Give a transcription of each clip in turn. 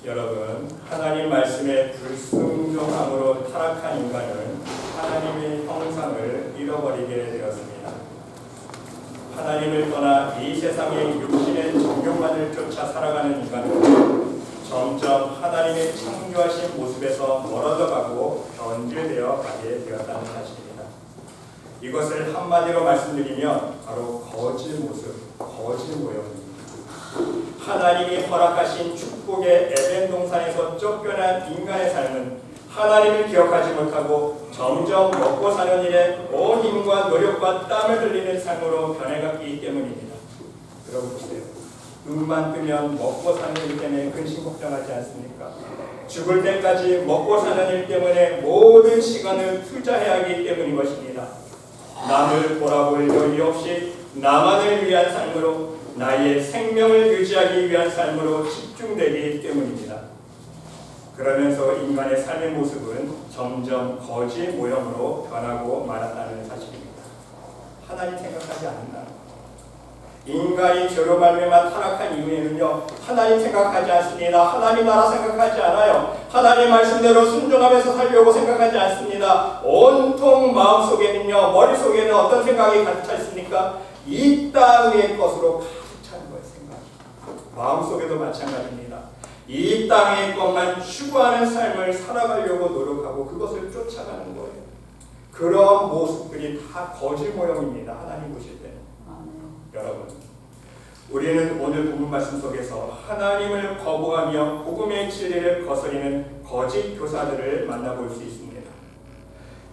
여러분, 하나님 말씀에 불순종함으로 타락한 인간은 하나님의 형상을 잃어버리게 되었습니다. 하나님을 떠나 이 세상의 육신의 정욕만을 쫓아 살아가는 인간은 점점 하나님의 창조하신 모습에서 멀어져가고 변질되어 가게 되었다는 사실입니다. 이것을 한마디로 말씀드리면 바로 거짓 모습, 거짓 모형입니다. 하나님이 허락하신 축복의 에덴 동산에서 쫓겨난 인간의 삶은 하나님을 기억하지 못하고 점점 먹고 사는 일에 온 힘과 노력과 땀을 흘리는 삶으로 변해갔기 때문입니다. 여러분 보세요. 눈만 뜨면 먹고 사는 일 때문에 근심 걱정하지 않습니까? 죽을 때까지 먹고 사는 일 때문에 모든 시간을 투자해야 하기 때문인 것입니다. 남을 돌아볼 여유 없이 나만을 위한 삶으로, 나의 생명을 유지하기 위한 삶으로 집중되기 때문입니다. 그러면서 인간의 삶의 모습은 점점 거짓 모형으로 변하고 말았다는 사실입니다. 하나님 생각하지 않는다. 인간이 죄로 말미암아 타락한 이후에는요, 하나님 생각하지 않습니다. 하나님 나라 생각하지 않아요. 하나님 말씀대로 순종하면서 살려고 생각하지 않습니다. 온통 마음속에는요, 머릿속에는 어떤 생각이 가득 차 있습니까? 이 땅의 것으로 가득 찬 거예요. 생각이. 마음속에도 마찬가지입니다. 이 땅의 것만 추구하는 삶을 살아가려고 노력하고 그것을 쫓아가는 거예요. 그런 모습들이 다 거짓 모형입니다. 하나님 보실 때는. 여러분, 우리는 오늘 본문 말씀 속에서 하나님을 거부하며 복음의 진리를 거스리는 거짓 교사들을 만나볼 수 있습니다.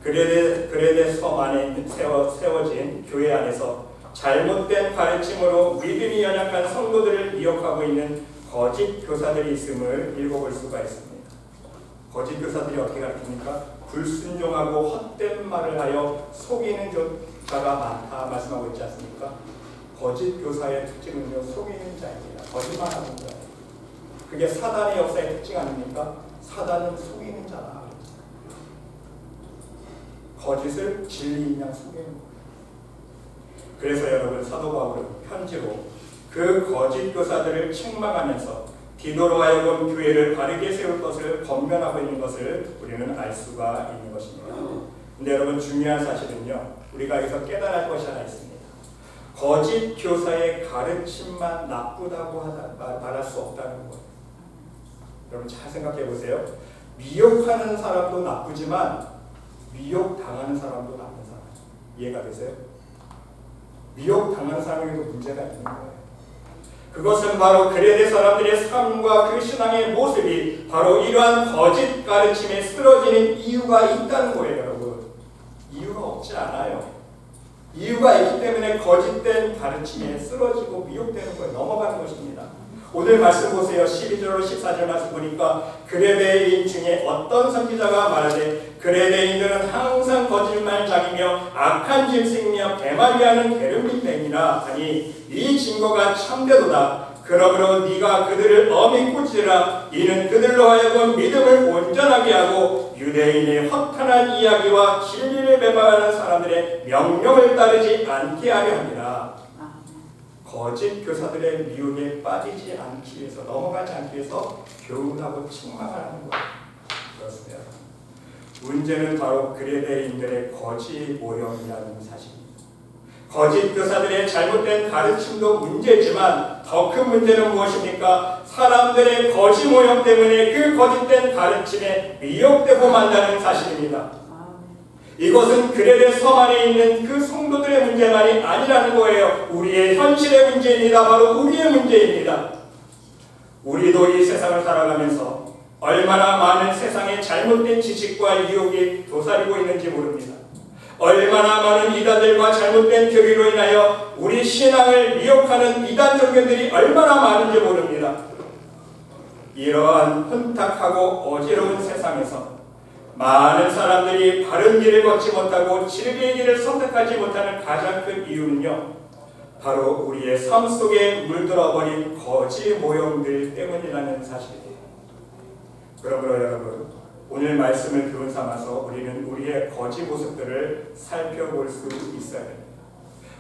그레데 섬 안에 세워진 교회 안에서 잘못된 가르침으로 믿음이 연약한 성도들을 미혹하고 있는 거짓 교사들이 있음을 읽어볼 수가 있습니다. 거짓 교사들이 어떻게 가르칩니까? 불순종하고 헛된 말을 하여 속이는 자가 많다 말씀하고 있지 않습니까? 거짓 교사의 특징은요, 속이는 자입니다. 거짓말하는 자예요. 그게 사단의 역사의 특징 아닙니까? 사단은 속이는 자다. 거짓을 진리인 양 속이는 거예요. 그래서 여러분, 사도 바울은 편지로 그 거짓 교사들을 책망하면서 디도로 하여금 교회를 바르게 세울 것을 권면하고 있는 것을 우리는 알 수가 있는 것입니다. 근데 여러분, 중요한 사실은요, 우리가 여기서 깨달을 것이 하나 있습니다. 거짓 교사의 가르침만 나쁘다고 말할 수 없다는 거예요. 여러분 잘 생각해 보세요. 미혹하는 사람도 나쁘지만 미혹당하는 사람도 나쁜 사람. 이해가 되세요? 미혹당하는 사람에게도 문제가 있는 거예요. 그것은 바로 그레데 사람들의 삶과 그 신앙의 모습이 바로 이러한 거짓 가르침에 쓰러지는 이유가 있다는 거예요. 여러분, 이유가 없지 않아요. 이유가 있기 때문에 거짓된 가르침에 쓰러지고 미혹되는 거예요. 넘어가는 것입니다. 오늘 말씀 보세요. 12절로 14절 말씀 보니까 그레데인 중에 어떤 선지자가 말하되 그레데인들은 항상 거짓말장이며 악한 짐승이며 배말리하는 게르민뱅이라 하니 이 증거가 참되도다. 그러므로 네가 그들을 엄히 꾸짖으라. 이는 그들로 하여금 믿음을 온전하게 하고 유대인의 허탄한 이야기와 진리를 배반하는 사람들의 명령을 따르지 않게 하려 합니다. 거짓 교사들의 미혹에 빠지지 않기 위해서, 넘어가지 않기 위해서 교훈하고 책망하는 거예요. 그렇습니다. 문제는 바로 그레데인들의 거짓 모형이라는 사실입니다. 거짓 교사들의 잘못된 가르침도 문제지만 더 큰 문제는 무엇입니까? 사람들의 거짓 모형 때문에 그 거짓된 가르침에 미혹되고 만다는 사실입니다. 이것은 그레데 섬 안에 있는 그 성도들의 문제만이 아니라는 거예요. 우리의 현실의 문제입니다. 바로 우리의 문제입니다. 우리도 이 세상을 살아가면서 얼마나 많은 세상의 잘못된 지식과 유혹이 도사리고 있는지 모릅니다. 얼마나 많은 이단들과 잘못된 교리로 인하여 우리 신앙을 미혹하는 이단 종교들이 얼마나 많은지 모릅니다. 이러한 혼탁하고 어지러운 세상에서 많은 사람들이 바른 길을 걷지 못하고 진리의 길을 선택하지 못하는 가장 큰 이유는요, 바로 우리의 삶 속에 물들어버린 거짓 모형들 때문이라는 사실이에요. 그러므로 여러분, 오늘 말씀을 교훈 삼아서 우리는 우리의 거짓 모습들을 살펴볼 수 있어야 됩니다.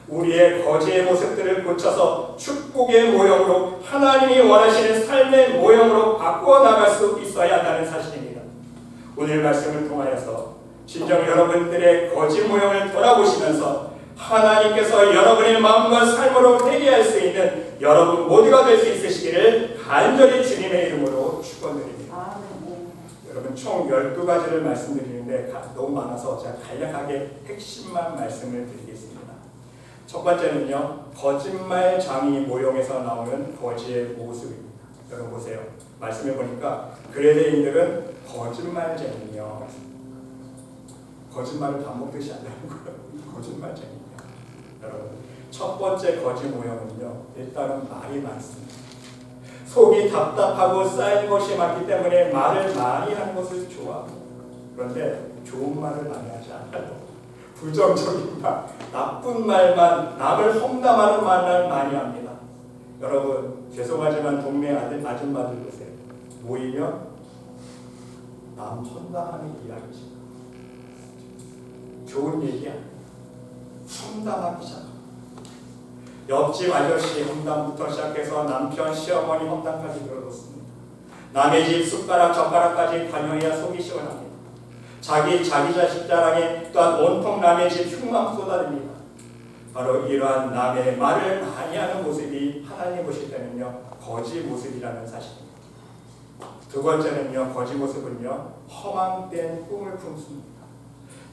우리의 거지의 모습들을 고쳐서 축복의 모형으로 하나님이 원하시는 삶의 모형으로 바꾸어 나갈 수 있어야 한다는 사실입니다. 오늘 말씀을 통하여서 진정 여러분들의 거지 모형을 돌아보시면서 하나님께서 여러분의 마음과 삶으로 회개할 수 있는 여러분 모두가 될 수 있으시기를 간절히 주님의 이름으로 축원드립니다. 여러분 총 12가지를 말씀드리는데 너무 많아서 제가 간략하게 핵심만 말씀을 드리겠습니다. 첫 번째는요, 거짓말 장이 모형에서 나오는 거지의 모습입니다. 여러분 보세요. 말씀해 보니까 그레데인들은 거짓말쟁이요. 거짓말을 밥 먹듯이 한다는 거예요. 거짓말쟁이요. 여러분, 첫 번째 거지 모형은요, 일단은 말이 많습니다. 속이 답답하고 쌓인 것이 많기 때문에 말을 많이 하는 것을 좋아합니다. 그런데 좋은 말을 많이 하지 않아요. 부정적인 말, 나쁜 말만, 남을 험담하는 말만 많이 합니다. 여러분, 죄송하지만 동네 아줌마들 보세요. 모이면 남 험담하는 이야기죠. 좋은 얘기 아니에요. 험담하기 시작합니다. 옆집 아저씨 험담부터 시작해서 남편, 시어머니 험담까지 들어놓습니다. 남의 집 숟가락, 젓가락까지 관여해야 속이 시원합니다. 자기 자식 자랑에 또한 온통 남의 집 흉만 쏟아냅니다. 바로 이러한 남의 말을 많이 하는 모습이 하나님 보실 때는요, 거지 모습이라는 사실입니다. 두 번째는요, 거지 모습은요, 허망된 꿈을 품습니다.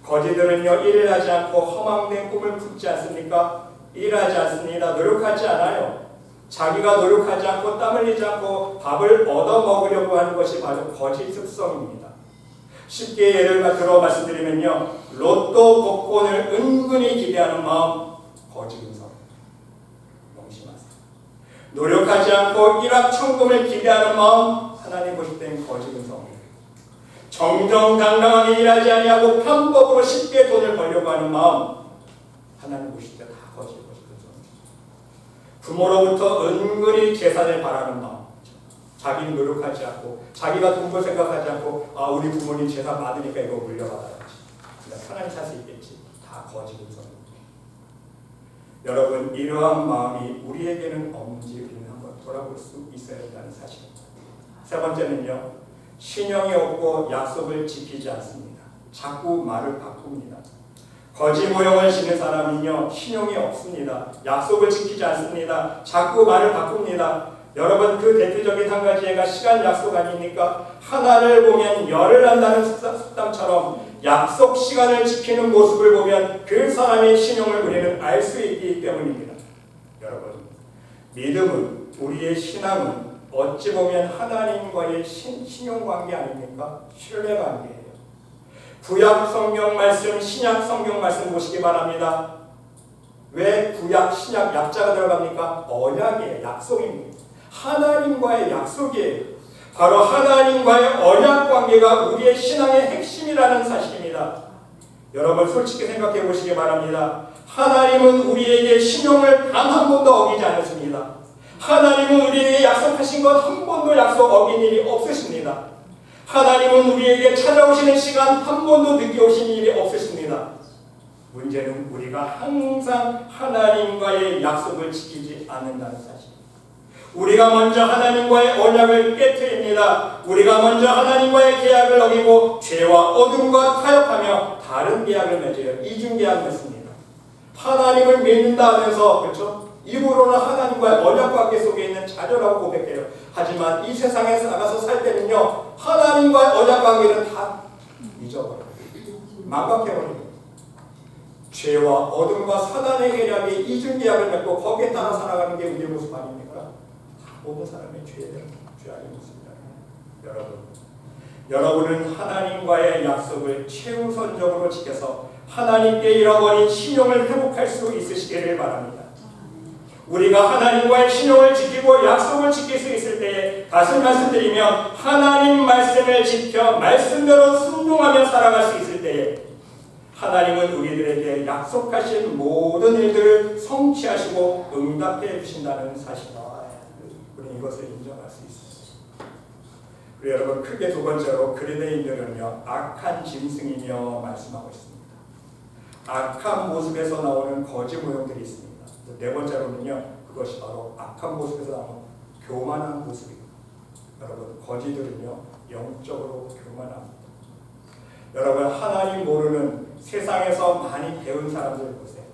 거지들은요, 일을 하지 않고 허망된 꿈을 품지 않습니까? 일하지 않습니다. 노력하지 않아요. 자기가 노력하지 않고 땀 흘리지 않고 밥을 얻어먹으려고 하는 것이 바로 거지 특성입니다. 쉽게 예를 들어 말씀드리면요, 로또 복권을 은근히 기대하는 마음, 거지 근성. 명심하세요. 노력하지 않고 일확천금을 기대하는 마음, 하나님 보실 때는 거지 근성입니다. 정정당당하게 일하지 아니하고 편법으로 쉽게 돈을 벌려고 하는 마음, 하나님 보실 때 다 거지 근성입니다. 부모로부터 은근히 재산을 바라는 마음, 자기는 노력하지 않고 자기가 돈 벌 생각하지 않고 우리 부모님 재산 받으니까 이거 물려받아야지, 그냥 편하게 살 수 있겠지, 다 거지 근성입니다. 여러분, 이러한 마음이 우리에게는 없는지 우리는 한번 돌아볼 수 있어야 한다는 사실입니다. 세 번째는요, 신용이 없고 약속을 지키지 않습니다. 자꾸 말을 바꿉니다. 거지 모형을 지닌 사람은요, 신용이 없습니다. 약속을 지키지 않습니다. 자꾸 말을 바꿉니다. 여러분, 그 대표적인 한 가지 예가 시간 약속 아닙니까? 하나를 보면 열을 한다는 속담처럼 약속 시간을 지키는 모습을 보면 그 사람의 신용을 우리는 알 수 있기 때문입니다. 여러분, 믿음은, 우리의 신앙은 어찌 보면 하나님과의 신용관계 아닙니까? 신뢰관계예요. 구약 성경 말씀, 신약 성경 말씀 보시기 바랍니다. 왜 구약, 신약 약자가 들어갑니까? 언약이에요. 약속입니다. 하나님과의 약속이에요. 바로 하나님과의 언약 관계가 우리의 신앙의 핵심이라는 사실입니다. 여러분, 솔직히 생각해 보시기 바랍니다. 하나님은 우리에게 신용을 단 한 번도 어기지 않으십니다. 하나님은 우리에게 약속하신 것 한 번도 약속 어긴 일이 없으십니다. 하나님은 우리에게 찾아오시는 시간 한 번도 늦게 오신 일이 없으십니다. 문제는 우리가 항상 하나님과의 약속을 지키지 않는다는 사실. 우리가 먼저 하나님과의 언약을 깨트립니다. 우리가 먼저 하나님과의 계약을 어기고 죄와 어둠과 타협하며 다른 계약을 맺어요. 이중계약을 맺습니다. 하나님을 믿는다 하면서, 그렇죠? 입으로는 하나님과의 언약 관계 속에 있는 자녀라고 고백해요. 하지만 이 세상에서 나가서 살 때는요, 하나님과의 언약 관계는 다 잊어버려요. 망각해버립니다. 죄와 어둠과 사단의 계략이 이중계약을 맺고 거기에 따라 살아가는 게 우리의 모습 아닙니까? 모든 사람의 죄악의 모습입니다. 여러분은 하나님과의 약속을 최우선적으로 지켜서 하나님께 잃어버린 신용을 회복할 수 있으시기를 바랍니다. 우리가 하나님과의 신용을 지키고 약속을 지킬 수 있을 때에 다시 말씀드리면 하나님 말씀을 지켜 말씀대로 순종하며 살아갈 수 있을 때에 하나님은 우리들에게 약속하신 모든 일들을 성취하시고 응답해 주신다는 사실입니다. 우리는 이것을 인정할 수 있습니다. 그리고 여러분, 크게 두 번째로 그레데인들은요, 악한 짐승이며 말씀하고 있습니다. 악한 모습에서 나오는 거짓 모형들이 있습니다. 네 번째로는요, 그것이 바로 악한 모습에서 나오는 교만한 모습입니다. 여러분, 거짓들은요 영적으로 교만합니다. 여러분, 하나님 모르는 세상에서 많이 배운 사람들 보세요.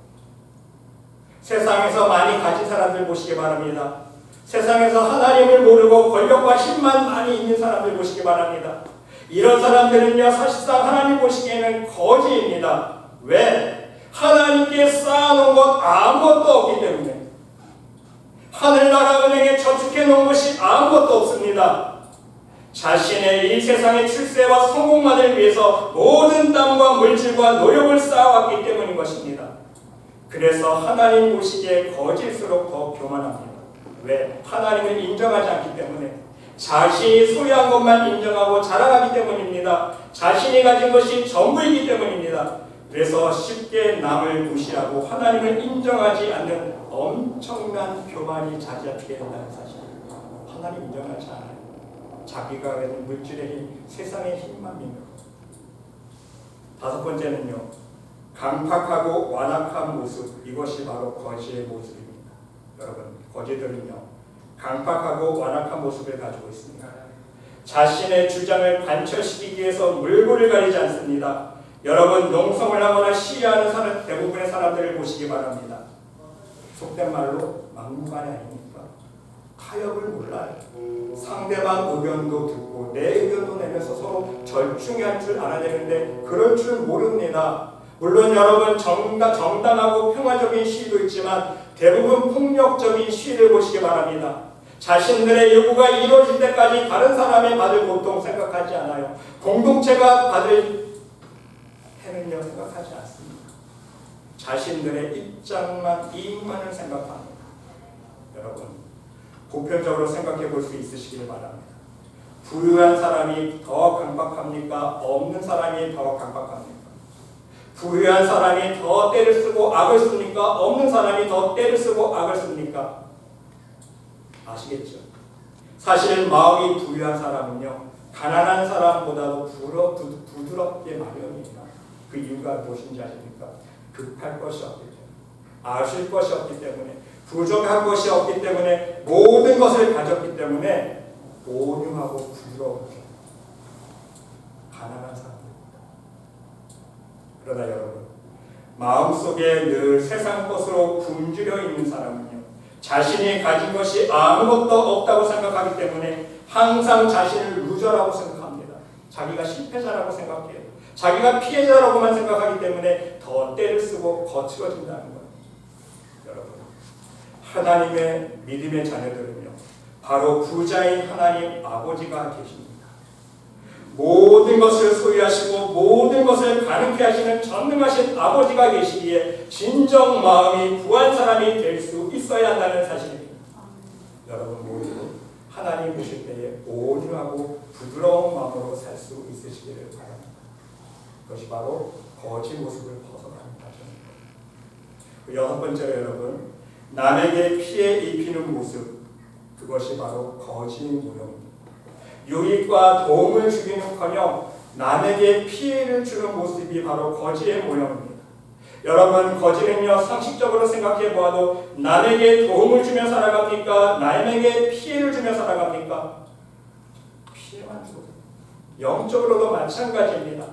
세상에서 많이 가진 사람들 보시기 바랍니다. 세상에서 하나님을 모르고 권력과 힘만 많이 있는 사람들 보시기 바랍니다. 이런 사람들은요 사실상 하나님 보시기에는 거지입니다. 왜? 하나님께 쌓아놓은 것 아무것도 없기 때문에. 하늘나라 은행에 저축해 놓은 것이 아무것도 없습니다. 자신의 이 세상의 출세와 성공만을 위해서 모든 땀과 물질과 노력을 쌓아왔기 때문인 것입니다. 그래서 하나님 보시기에 거질수록 더 교만합니다. 왜? 하나님을 인정하지 않기 때문에. 자신이 소유한 것만 인정하고 자랑하기 때문입니다. 자신이 가진 것이 전부이기 때문입니다. 그래서 쉽게 남을 무시하고 하나님을 인정하지 않는 엄청난 교만이 자리잡히게 된다는 사실입니다. 하나님 인정하지 않아요. 자기가 가진 물질의 힘, 세상의 힘만 믿는 것. 다섯 번째는요, 강팍하고 완악한 모습, 이것이 바로 거지의 모습입니다. 여러분, 거지들은요 강팍하고 완악한 모습을 가지고 있습니다. 자신의 주장을 관철시키기 위해서 물불을 가리지 않습니다. 여러분, 농성을 하거나 시위하는 사람, 대부분의 사람들을 보시기 바랍니다. 속된 말로 막무가내 아닙니까? 타협을 몰라요. 상대방 의견도 듣고 내 의견도 내면서 서로 절충할 줄 알아야 되는데 그럴 줄 모릅니다. 물론 여러분, 정당하고 평화적인 시위도 있지만 대부분 폭력적인 시위를 보시기 바랍니다. 자신들의 요구가 이루어질 때까지 다른 사람이 받을 고통 생각하지 않아요. 공동체가 받을 해는요 생각하지 않습니다. 자신들의 입장만, 이익만을 생각합니다. 여러분, 보편적으로 생각해 볼 수 있으시길 바랍니다. 부유한 사람이 더 강박합니까? 없는 사람이 더 강박합니까? 부유한 사람이 더 때를 쓰고 악을 씁니까? 없는 사람이 더 때를 쓰고 악을 씁니까? 아시겠죠? 사실 마음이 부유한 사람은요 가난한 사람보다도 부드럽게 마련입니다. 그 이유가 무엇인지 아십니까? 급할 것이 없기 때문에, 아실 것이 없기 때문에, 부족한 것이 없기 때문에, 모든 것을 가졌기 때문에 온유하고 부드럽게 가난한 사람입니다. 그러나 여러분, 마음속에 늘 세상 것으로 굶주려 있는 사람은요 자신이 가진 것이 아무것도 없다고 생각하기 때문에 항상 자신을 루저라고 생각합니다. 자기가 실패자라고 생각해요. 자기가 피해자라고만 생각하기 때문에 더 때를 쓰고 거칠어진다는 거예요. 여러분, 하나님의 믿음의 자녀들은요 바로 부자인 하나님 아버지가 계십니다. 모든 것을 소유하시고 모든 것을 가능케 하시는 전능하신 아버지가 계시기에 진정 마음이 부한 사람이 될 수 있어야 한다는 사실입니다. 여러분 모두 하나님 보실 때에 온유하고 부드러운 마음으로 살 수 있으시기를 바랍니다. 그것이 바로 거짓 모습을 벗어나는 과정입니다. 여섯 번째로 여러분, 남에게 피해 입히는 모습, 그것이 바로 거짓 모형입니다. 유익과 도움을 주기는커녕 남에게 피해를 주는 모습이 바로 거지의 모형입니다. 여러분, 거지는요 상식적으로 생각해 보아도 남에게 도움을 주며 살아갑니까? 남에게 피해를 주며 살아갑니까? 피해만 주고. 영적으로도 마찬가지입니다.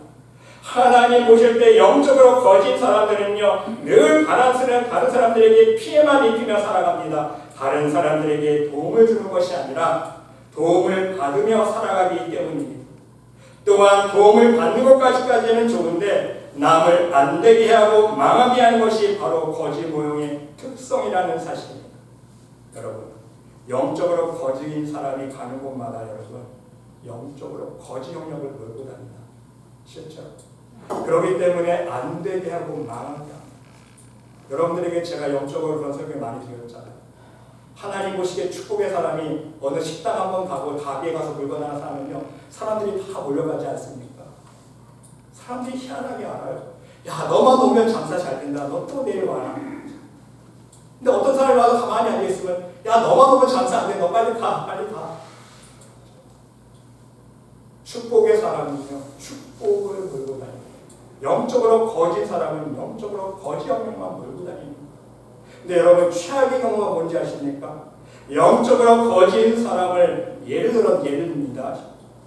하나님 보실 때 영적으로 거짓 사람들은요 늘 다른 사람들에게 피해만 입히며 살아갑니다. 다른 사람들에게 도움을 주는 것이 아니라 도움을 받으며 살아가기 때문입니다. 또한 도움을 받는 것까지는 좋은데 남을 안 되게 하고 망하게 하는 것이 바로 거짓 모형의 특성이라는 사실입니다. 여러분, 영적으로 거짓인 사람이 가는 곳마다 여러분 영적으로 거짓 영역을 몰고 다닙니다. 실제로. 그렇기 때문에 안 되게 하고 망하게 합니다. 여러분들에게 제가 영적으로 그런 설교 많이 드렸잖아요. 하나님 보시기에 축복의 사람이 어느 식당 한번 가고 가게에 가서 물건 하나 사면요 사람들이 다 몰려가지 않습니까? 사람들이 희한하게 알아요. 야, 너만 오면 장사 잘 된다. 너 또 내일 와라. 근데 어떤 사람이 와서 가만히 앉아있으면 야, 너만 오면 장사 안 돼. 너 빨리 가. 빨리 가. 축복의 사람은요 축복을 몰고 다닙니다. 영적으로 거짓 사람은 영적으로 거짓 영향만 몰고 다니는 거예요. 근데 여러분 최악의 경우가 뭔지 아십니까? 영적으로 거짓 사람을 예를 듭니다.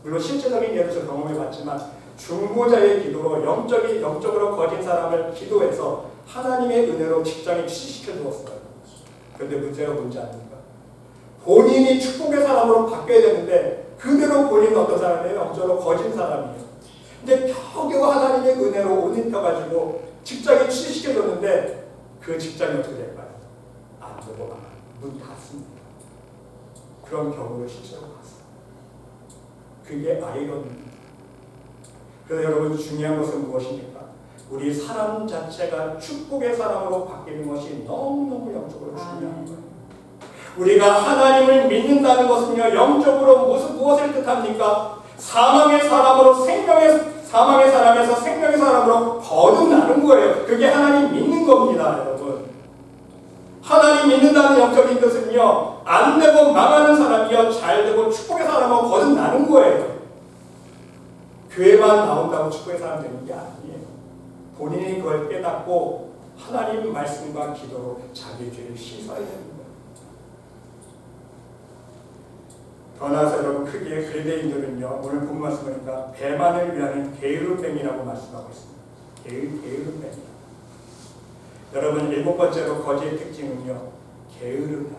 물론 실제적인 예를 저 경험해봤지만 중보자의 기도로 영적으로 거짓 사람을 기도해서 하나님의 은혜로 직장에 취직시켜 주었어요. 그런데 문제가 뭔지 아닙니까? 본인이 축복의 사람으로 바뀌어야 되는데 그대로 본인은 어떤 사람이에요? 영적으로 거짓 사람이에요. 근데 겨우겨우 하나님의 은혜로 옷 입혀가지고 직장에 취직시켜줬는데 그 직장이 어떻게 될까요? 안 되고 문 닫습니다. 그런 경우를 실제로 봤어요. 그게 아이러니입니다. 그래서 여러분 중요한 것은 무엇입니까? 우리 사람 자체가 축복의 사람으로 바뀌는 것이 너무너무 영적으로 중요한 거예요. 우리가 하나님을 믿는다는 것은요, 영적으로 무엇을 뜻합니까? 사망의 사람에서 생명의 사람으로 거듭나는 거예요. 그게 하나님 믿는 겁니다, 여러분. 하나님 믿는다는 영적인 뜻은요, 안 되고 망하는 사람이요, 잘 되고 축복의 사람으로 거듭나는 거예요. 교회만 나온다고 축복의 사람 되는 게 아니에요. 본인이 그걸 깨닫고 하나님 말씀과 기도로 자기 죄를 씻어야 되는 거예요. 더 나아서 여러분 크게 그리스도인들은요, 오늘 본 말씀 보니까 배만을 위하는 게으름뱅이라고 말씀하고 있습니다. 게으름뱅이. 여러분 일곱 번째로 거짓의 특징은요, 게으름이다.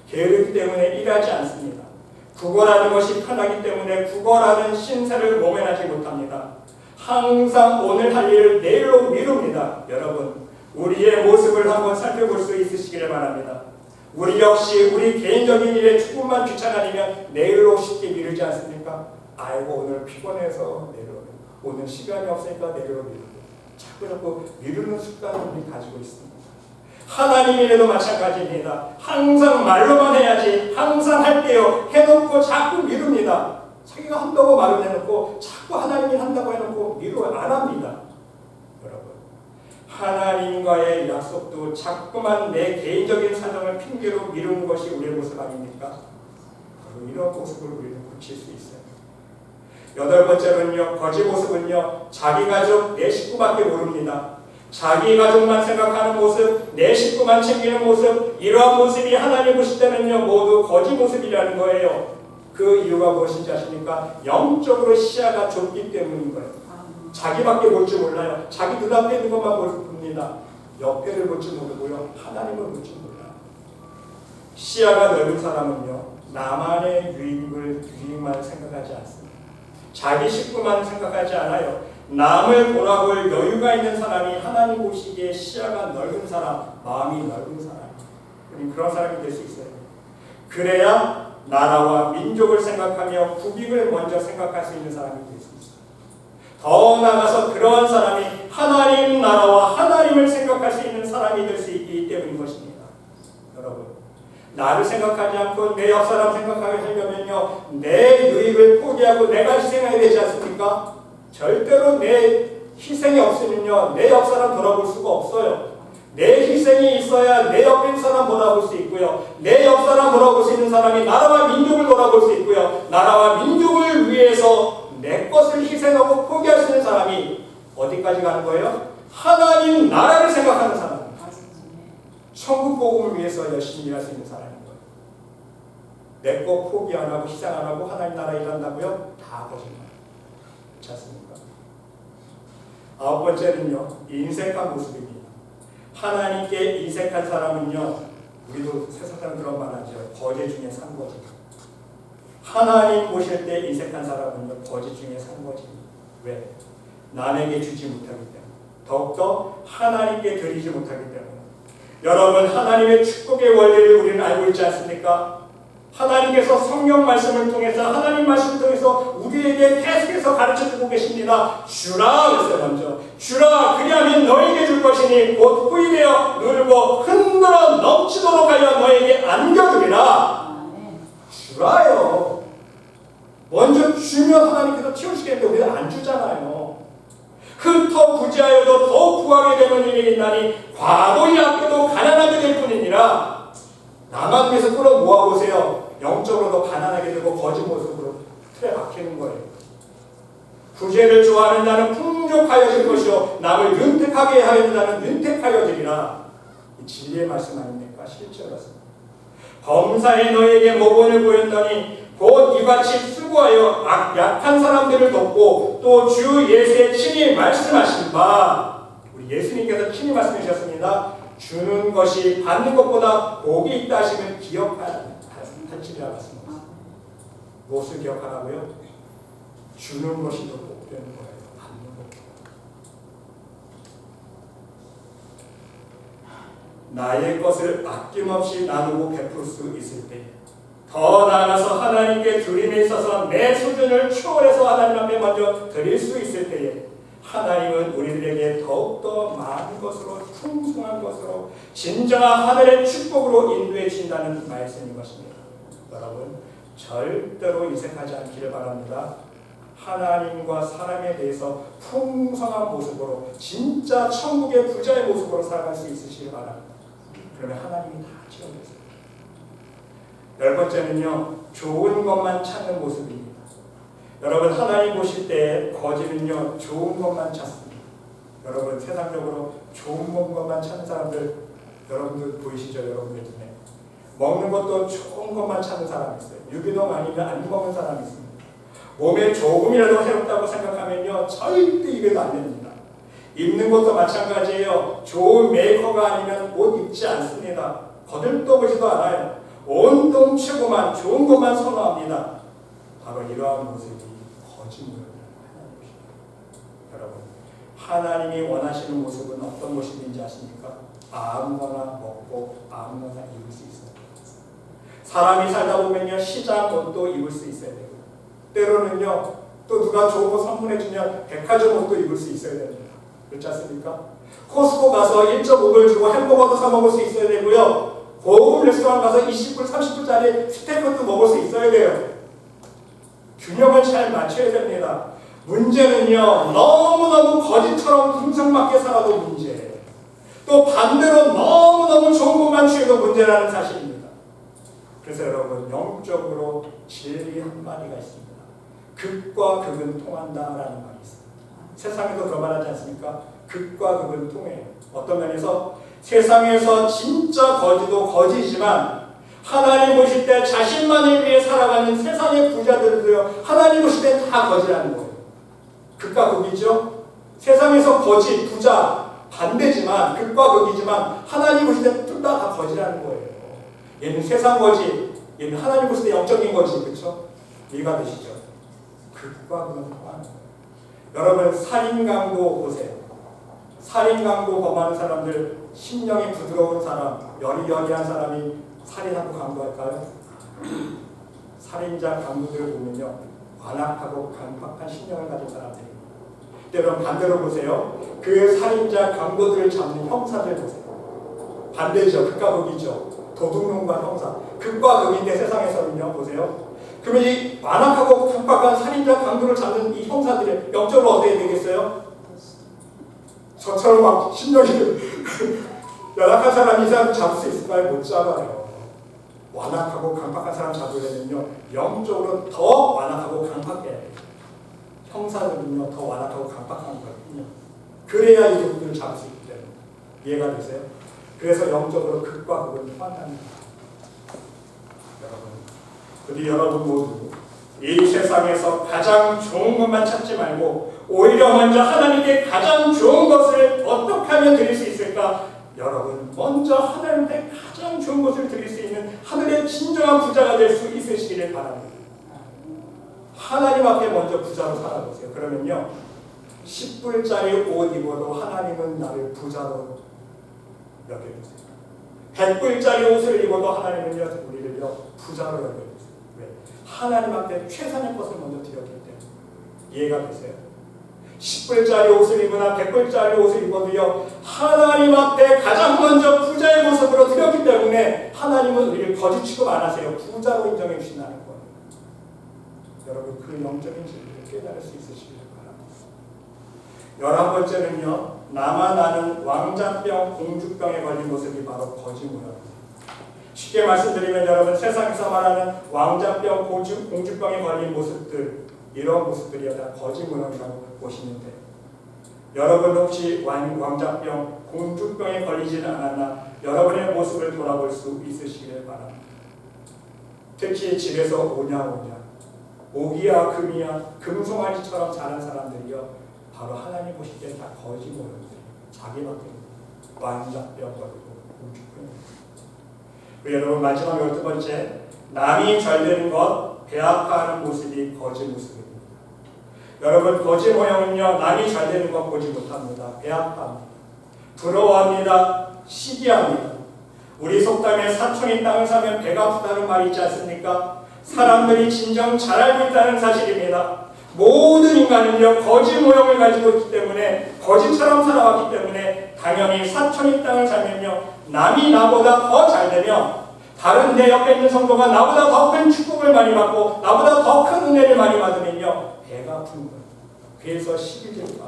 게으르기 때문에 일하지 않습니다. 구걸하는 것이 편하기 때문에 구걸하는 신세를 모면하지 못합니다. 항상 오늘 할 일을 내일로 미룹니다. 여러분 우리의 모습을 한번 살펴볼 수 있으시기를 바랍니다. 우리 역시 우리 개인적인 일에 조금만 귀찮아지면 내일로 쉽게 미루지 않습니까? 아이고 오늘 피곤해서 내일로, 오늘 시간이 없으니까 내일로 미루고 자꾸 미루는 습관을 우리 가지고 있습니다. 하나님 일에도 마찬가지입니다. 항상 말로만 해야지, 항상 할게요 해놓고 자꾸 미룹니다. 자기가 한다고 말을 해놓고 자꾸 하나님이 한다고 해놓고 안 합니다. 여러분 하나님과의 약속도 자꾸만 내 개인적인 사정을 핑계로 미루는 것이 우리의 모습 아닙니까? 바로 이런 모습을 우리는 고칠 수 있어요. 여덟 번째로는요, 거짓 모습은요, 자기 가족, 내 식구밖에 모릅니다. 자기 가족만 생각하는 모습, 내 식구만 챙기는 모습, 이러한 모습이 하나님 보실 때는요, 모두 거짓 모습이라는 거예요. 그 이유가 무엇인지 아십니까? 영적으로 시야가 좁기 때문인 거예요. 자기밖에 볼 줄 몰라요. 자기 눈앞에 있는 것만 봅니다. 옆에를 볼 줄 모르고요, 하나님을 볼 줄 몰라요. 시야가 넓은 사람은요, 나만의 유익만 생각하지 않습니다. 자기 식구만 생각하지 않아요. 남을 돌아볼 여유가 있는 사람이 하나님 보시기에 시야가 넓은 사람, 마음이 넓은 사람, 그런 사람이 될 수 있어요. 그래야 나라와 민족을 생각하며 국익을 먼저 생각할 수 있는 사람이 될 수 있어요. 더 나아가서 그러한 사람이 하나님 나라와 하나님을 생각할 수 있는 사람이 될 수 있기 때문인 것입니다. 여러분 나를 생각하지 않고 내 옆사람 생각하게 하려면요, 내 유익을 포기하고 내가 희생해야 되지 않습니까? 절대로 내 희생이 없으면요, 내 옆사람 돌아볼 수가 없어요. 내 희생이 있어야 내 옆에 있는 사람 돌아볼 수 있고요, 내 옆사람 돌아볼 수 있는 사람이 나라와 민족을 돌아볼 수 있고요, 나라와 민족을 위해서 내 것을 희생하고 포기할 수 있는 사람이 어디까지 가는 거예요? 하나님 나라를 생각하는 사람, 천국 복음을 위해서 열심히 일할 수 있는 사람인 거예요. 내 거 포기 안 하고 희생 안 하고 하나님 나라 일한다고요? 다 거짓말. 그렇지 않습니까? 아홉 번째는요, 인색한 모습입니다. 하나님께 인색한 사람은요, 우리도 세상사람 그런 말 하죠. 거제 중에 산 거지. 하나님 보실 때 인색한 사람은요, 거제 중에 산 거지. 왜? 남에게 주지 못하기 때문에. 더욱더 하나님께 드리지 못하기 때문에. 여러분 하나님의 축복의 원리를 우리는 알고 있지 않습니까? 하나님께서 성경 말씀을 통해서, 하나님 말씀을 통해서 우리에게 계속해서 가르쳐주고 계십니다. 주라 그랬어요. 먼저 주라, 그리하면 너에게 줄 것이니 곧 후이되어 누르고 흔들어 넘치도록 하여 너에게 안겨주리라. 주라요. 먼저 주면 하나님께서 채우시겠는데 우리는 안 주잖아요. 흩어 부지하여도 더욱 부하게 되는 일이 있나니 과도히 아껴도 가난하게 될 뿐이니라. 나만 위해서 끌어 모아보세요. 영적으로도 가난하게 되고 거짓 모습으로 틀에 박히는 거예요. 부재를 좋아하는 자는 풍족하여질 것이요 남을 윤택하게 하여는 자는 윤택하여지리라. 이 진리의 말씀 아닙니까? 실제로습니다. 범사에 너에게 모본을 보였더니 곧 이같이 수고하여 약한 사람들을 돕고 또 주 예수의 친히 말씀하신 바, 우리 예수님께서 친히 말씀해 주셨습니다. 주는 것이 받는 것보다 복이 있다 하시면 기억할지니라 말씀하셨습니다. 무엇을 기억하라고요? 주는 것이 더 복되는 거예요. 받는 것. 나의 것을 아낌없이 나누고 베풀 수 있을 때, 더 나아가서 하나님께 드림에 있어서 내 수준을 초월해서 하나님 앞에 먼저 드릴 수 있을 때에 하나님은 우리들에게 더욱더 많은 것으로 풍성한 것으로 진정한 하늘의 축복으로 인도해 주신다는 말씀인 것입니다. 여러분 절대로 이색하지 않기를 바랍니다. 하나님과 사람에 대해서 풍성한 모습으로 진짜 천국의 부자의 모습으로 살아갈 수 있으시길 바랍니다. 그러면 하나님이 다 채워주세요. 열 번째는요, 좋은 것만 찾는 모습입니다. 여러분 하나님 보실 때 거지는요 좋은 것만 찾습니다. 여러분 세상적으로 좋은 것만 찾는 사람들 여러분들 보이시죠? 여러분들 눈에 먹는 것도 좋은 것만 찾는 사람이 있어요. 유기농 아니면 안 먹는 사람이 있습니다. 몸에 조금이라도 해롭다고 생각하면요 절대 입에도 안 됩니다. 입는 것도 마찬가지예요. 좋은 메이커가 아니면 옷 입지 않습니다. 거들떠보지도 않아요. 온통 최고만 좋은 것만 선호합니다. 바로 이러한 모습이 거짓말입니다. 여러분 하나님이 원하시는 모습은 어떤 모습인지 아십니까? 아무거나 먹고 아무거나 입을 수 있어요. 사람이 살다 보면요 시장 옷도 입을 수 있어야 되고 때로는요 또 누가 좋은 거 선물해 주면 백화점 옷도 입을 수 있어야 됩니다. 그렇지 않습니까? 코스코 가서 1.5불 주고 햄버거도 사 먹을 수 있어야 되고요 고급 레스토랑 가서 20불 30불짜리 스테이크도 먹을 수 있어야 돼요. 균형을 잘 맞춰야 됩니다. 문제는요 너무너무 거짓처럼 흠상맞게 살아도 문제, 또 반대로 너무너무 좋은 것만 취해도 문제라는 사실입니다. 그래서 여러분 영적으로 진리 한마디가 있습니다. 극과 극은 통한다라는 말이 있습니다. 세상에도 그런 말 하지 않습니까? 극과 극은 통해요. 어떤 면에서 세상에서 진짜 거지도 거지지만 하나님 보실 때 자신만을 위해 살아가는 세상의 부자들도요 하나님 보실 때 다 거지라는 거예요. 극과 극이죠. 세상에서 거지, 부자 반대지만 극과 극이지만 하나님 보실 때 둘 다 거지라는 거예요. 얘는 세상 거지, 얘는 하나님 보실 때 영적인 거지, 그렇죠? 이해가 되시죠? 극과 극은 통하는 거예요. 여러분 살인 강도 보세요. 살인 강도 범하는 사람들, 심령이 부드러운 사람, 여리여리한 사람이 살인하고 강도할까요? 살인자 강도들을 보면요 완악하고 강박한 심령을 가진 사람들입니다. 여러분 반대로 보세요. 그 살인자 강도들을 잡는 형사들 보세요. 반대죠. 극과 극이죠. 도둑놈과 형사. 극과 극인데 세상에서는요 보세요. 그러면 이 완악하고 강박한 살인자 강도를 잡는 이 형사들이 영적으로 어떻게 되겠어요? 저처럼 막 심령이 열악한 사람이 이 사람 잡을 수 있을까요? 못 잡아요. 완악하고 강박한 사람 잡으려면요 영적으로 더 완악하고 강박해야 돼요. 형사들은요 더 완악하고 강박한 거거든요. 그래야 이 도둑들을 잡을 수 있기 때문에. 이해가 되세요? 그래서 영적으로 극과 극은 통한다는 거예요. 여러분, 우리 여러분 모두 이 세상에서 가장 좋은 것만 찾지 말고 오히려 먼저 하나님께 가장 좋은 것을 어떻게 하면 드릴 수 있을까? 여러분 먼저 하나님께 가장 좋은 것을 드릴 수 있는 하늘의 진정한 부자가 될 수 있으시기를 바랍니다. 하나님 앞에 먼저 부자로 살아보세요. 그러면요 10불짜리 옷 입어도 하나님은 나를 부자로 여겨주세요. 100불짜리 옷을 입어도 하나님은요 우리를요 부자로 여겨주세요. 왜? 하나님 앞에 최선의 것을 먼저 드렸기 때문에. 이해가 되세요? 10불짜리 옷을 입으나 100불짜리 옷을 입어도요 하나님 앞에 가장 먼저 부자의 모습으로 드렸기 때문에 하나님은 우리를 거짓 취급 안 하세요. 부자로 인정해 주신다는 거예요. 여러분 그 영적인 진리를 깨달을 수 있으시길 바랍니다. 11번째는요 나만 아는 왕자병 공주병에 걸린 모습이 바로 거짓말입니다. 쉽게 말씀드리면 여러분 세상에서 말하는 왕자병 공주병에 걸린 모습들 이런 모습들이 다 거짓 모형이라고 보시면 돼요. 여러분 혹시 왕자병, 공주병에 걸리지는 않았나 여러분의 모습을 돌아볼 수 있으시기를 바랍니다. 특히 집에서 오냐 오기야 금이야 금송아지처럼 자란 사람들이요 바로 하나님 보실 때 다 거짓 모형들, 자기밖에 왕자병 걸리고 공주병. 여러분 마지막 12번째, 남이 잘 되는 것 배아파하는 모습이 거짓 모습입니다. 여러분 거짓 모형은요 남이 잘 되는 것 보지 못합니다. 배아파합니다. 부러워합니다. 시기합니다. 우리 속담에 사촌이 땅을 사면 배가 아프다는 말이 있지 않습니까? 사람들이 진정 잘 알고 있다는 사실입니다. 모든 인간은요 거짓 모형을 가지고 있기 때문에 거짓처럼 살아왔기 때문에 당연히 사촌이 땅을 살면요 남이 나보다 더 잘 되면 다른 내 옆에 있는 성도가 나보다 더 큰 축복을 많이 받고 나보다 더 큰 은혜를 많이 받으면요 배가 아픈 거예요. 그래서 시기질투 합니다.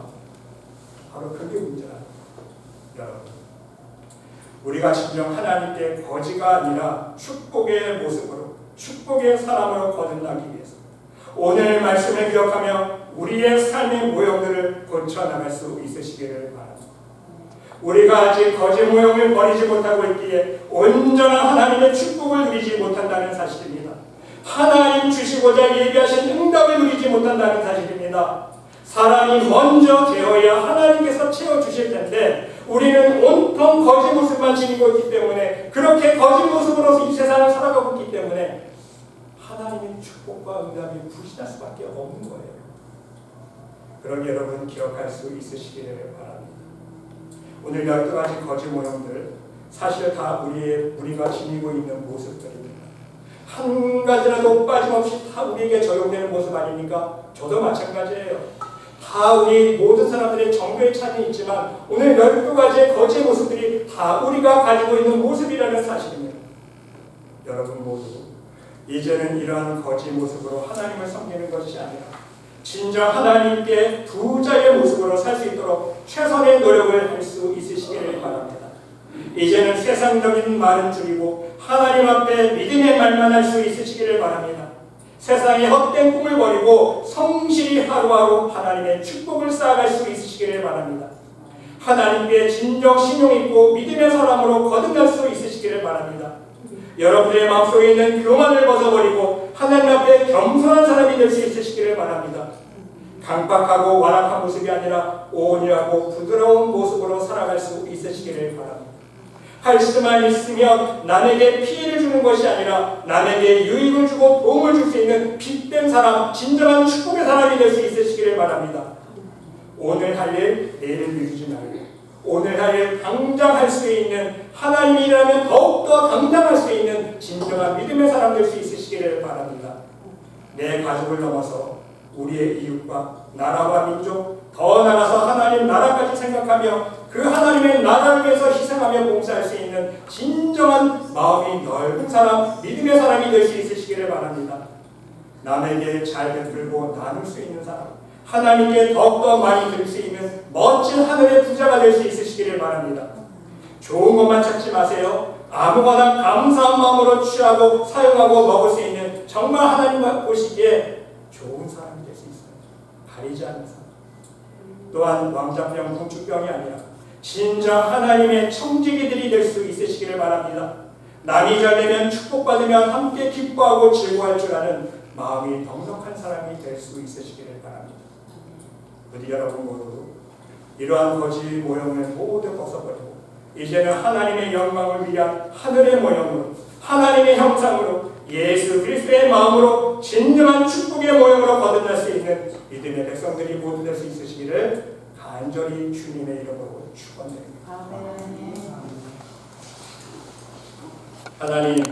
바로 그게 문제라는 거예요. 여러분 우리가 진정 하나님께 거지가 아니라 축복의 모습으로 축복의 사람으로 거듭나기 위해서 오늘 말씀을 기억하며 우리의 삶의 모형들을 고쳐나갈 수 있으시기를 바랍니다. 우리가 아직 거짓 모형을 버리지 못하고 있기에 온전한 하나님의 축복을 누리지 못한다는 사실입니다. 하나님 주시고자 예비하신 응답을 누리지 못한다는 사실입니다. 사람이 먼저 되어야 하나님께서 채워주실 텐데 우리는 온통 거짓 모습만 지니고 있기 때문에 그렇게 거짓 모습으로 이 세상을 살아가고 있기 때문에 하나님의 축복과 응답이 불신할 수밖에 없는 거예요. 그러니 여러분 기억할 수 있으시기를 바랍니다. 오늘 12가지 거짓 모형들 사실 다 우리가 지니고 있는 모습들입니다. 한 가지라도 빠짐없이 다 우리에게 적용되는 모습 아닙니까? 저도 마찬가지예요. 다 우리 모든 사람들의 정도의 차이는 있지만 오늘 12가지의 거짓 모습들이 다 우리가 가지고 있는 모습이라는 사실입니다. 여러분 모두 이제는 이러한 거짓 모습으로 하나님을 섬기는 것이 아니라 진정 하나님께 부자의 모습으로 살 수 있도록 최선의 노력을 할 수 있으시기를 바랍니다. 이제는 세상적인 말은 줄이고 하나님 앞에 믿음의 말만 할 수 있으시기를 바랍니다. 세상의 헛된 꿈을 버리고 성실히 하루하루 하나님의 축복을 쌓아갈 수 있으시기를 바랍니다. 하나님께 진정 신용 있고 믿음의 사람으로 거듭날 수 있으시기를 바랍니다. 여러분의 마음속에 있는 교만을 벗어버리고 하나님 앞에 겸손한 사람이 될 수 있으시기를 바랍니다. 강박하고 완악한 모습이 아니라 온유하고 부드러운 모습으로 살아갈 수 있으시기를 바랍니다. 할 수만 있으면 남에게 피해를 주는 것이 아니라 남에게 유익을 주고 도움을 줄 수 있는 빛된 사람, 진정한 축복의 사람이 될 수 있으시기를 바랍니다. 오늘 할 일 내일을 미루지 말고 오늘 할 일 당장 할 수 있는 하나님이라면 더욱더 당장 할 수 있는 진정한 믿음의 사람 될 수 있으시기를 바랍니다. 내 가족을 넘어서 우리의 이웃과 나라와 민족 더 나아가서 하나님 나라까지 생각하며 그 하나님의 나라를 위해서 희생하며 봉사할 수 있는 진정한 마음이 넓은 사람, 믿음의 사람이 될 수 있으시기를 바랍니다. 남에게 잘 베풀고 나눌 수 있는 사람, 하나님께 더욱더 많이 드릴 수 있는 멋진 하늘의 부자가 될 수 있으시기를 바랍니다. 좋은 것만 찾지 마세요. 아무거나 감사한 마음으로 취하고 사용하고 먹을 수 있는 정말 하나님 보시기에 좋은 사람이 될 수 있어요. 가리지 않는 사람. 또한 왕자병, 공주병이 아니라 진정 하나님의 청지기들이 될 수 있으시기를 바랍니다. 남이 잘 되면 축복받으면 함께 기뻐하고 즐거워할 줄 아는 마음이 넉넉한 사람이 될 수 있으시기를 바랍니다. 부디 여러분 모두 이러한 거짓 모형을 모두 벗어버리고 이제는 하나님의 영광을 위한 하늘의 모형으로 하나님의 형상으로 예수 그리스도의 마음으로 진정한 축복의 모형으로 거듭날 수 있는 믿음의 백성들이 모두 될 수 있으시기를 간절히 주님의 이름으로 축원드립니다. 아멘. 하나님